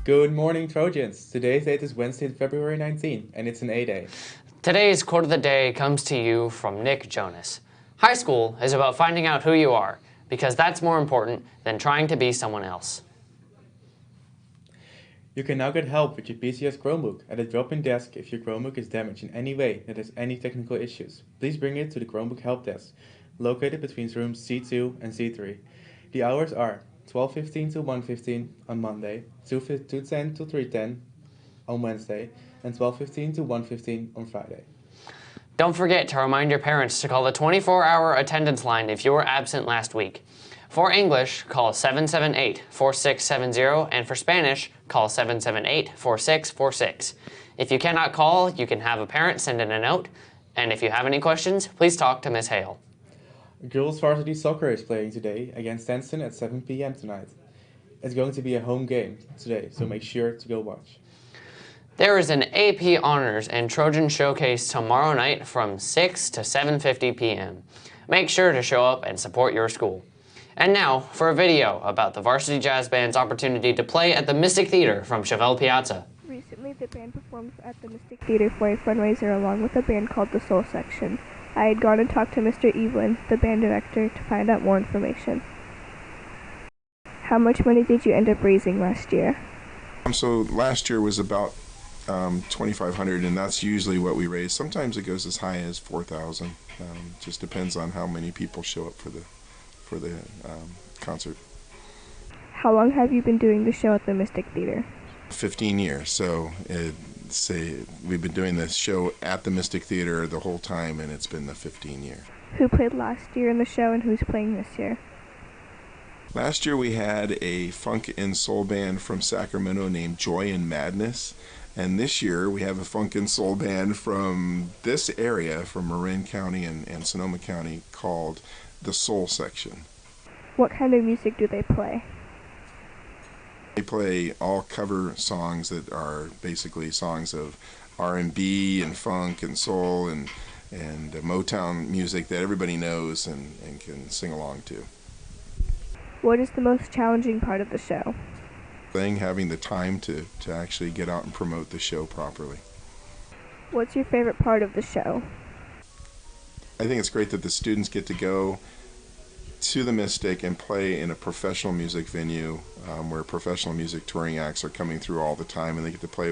Good morning, Trojans. Today's date is Wednesday, February 19, and it's an A-Day. Today's quote of the day comes to you from Nick Jonas. High school is about finding out who you are, because that's more important than trying to be someone else. You can now get help with your PCS Chromebook at a drop-in desk if your Chromebook is damaged in any way that has any technical issues. Please bring it to the Chromebook Help Desk, located between rooms C2 and C3. The hours are 12:15 to 1:15 on Monday, 2:10 to 3:10 on Wednesday, and 12:15 to 1:15 on Friday. Don't forget to remind your parents to call the 24-hour attendance line if you were absent last week. For English, call 778-4670, and for Spanish, call 778-4646. If you cannot call, you can have a parent send in a note, and if you have any questions, please talk to Ms. Hale. Girls varsity soccer is playing today against Stenson at 7 p.m. tonight. It's going to be a home game today, so make sure to go watch. There is an AP Honors and Trojan Showcase tomorrow night from 6 to 7:50 p.m. Make sure to show up and support your school. And now for a video about the Varsity Jazz Band's opportunity to play at the Mystic Theater from Chevelle Piazza. Recently, the band performed at the Mystic Theater for a fundraiser along with a band called the Soul Section. I had gone and talked to Mr. Evelyn, the band director, to find out more information. How much money did you end up raising last year? So last year was about $2,500, and that's usually what we raise. Sometimes it goes as high as $4,000. Just depends on how many people show up for the concert. How long have you been doing the show at the Mystic Theater? 15 years. So we've been doing this show at the Mystic Theater the whole time, and it's been the 15 year. Who played last year in the show and who's playing this year? Last year we had a funk and soul band from Sacramento named Joy and Madness. And this year we have a funk and soul band from this area, from Marin County and Sonoma County, called the Soul Section. What kind of music do they play? They play all cover songs that are basically songs of R&B and funk and soul and Motown music that everybody knows and can sing along to. What is the most challenging part of the show? Having the time to actually get out and promote the show properly. What's your favorite part of the show? I think it's great that the students get to go to the Mystic and play in a professional music venue where professional music touring acts are coming through all the time, and they get to play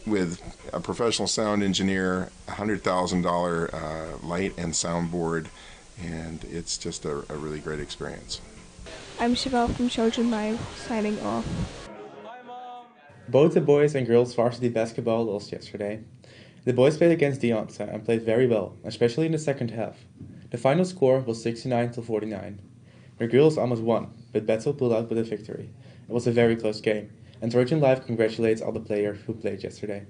with a professional sound engineer, $100,000 light and soundboard, and it's just a really great experience. I'm Chevelle from Trojan Live, signing off. Both the boys and girls varsity basketball lost yesterday. The boys played against Deonta and played very well, especially in the second half. The final score was 69-49. The girls almost won, but Bethel pulled out with a victory. It was a very close game, and Trojan Live congratulates all the players who played yesterday.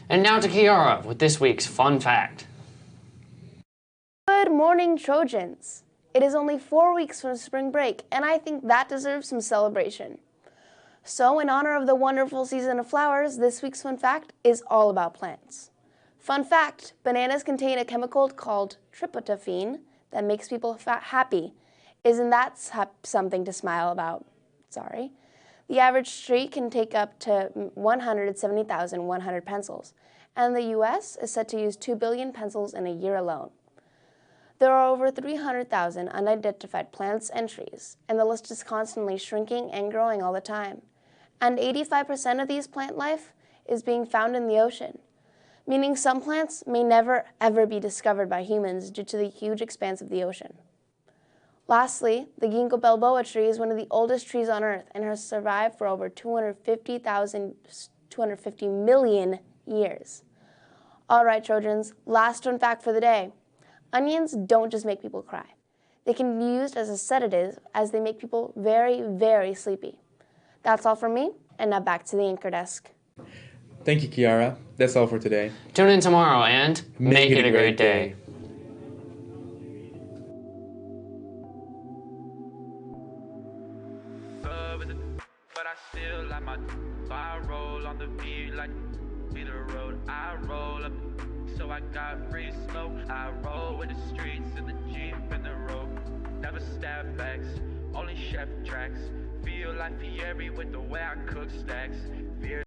And now to Kiara with this week's fun fact. Good morning, Trojans. It is only 4 weeks from spring break, and I think that deserves some celebration. So, in honor of the wonderful season of flowers, this week's fun fact is all about plants. Fun fact, bananas contain a chemical called tryptophan that makes people happy. Isn't that something to smile about? Sorry. The average tree can take up to 170,100 pencils, and the U.S. is set to use 2 billion pencils in a year alone. There are over 300,000 unidentified plants and trees, and the list is constantly shrinking and growing all the time. And 85% of these plant life is being found in the ocean, meaning some plants may never ever be discovered by humans due to the huge expanse of the ocean. Lastly, the ginkgo biloba tree is one of the oldest trees on Earth and has survived for over 250 million years. All right, Trojans, last fun fact for the day. Onions don't just make people cry. They can be used as a sedative as they make people very, very sleepy. That's all from me, and now back to the anchor desk. Thank you, Kiara. That's all for today. Tune in tomorrow and make it a great day. But I still like my I roll on the beat like be the road I roll up. So I got free smoke. I roll with the streets and the Jeep and the road. Never stab backs, only chef tracks. Feel feel like Fieri with the way I cook stacks. Veer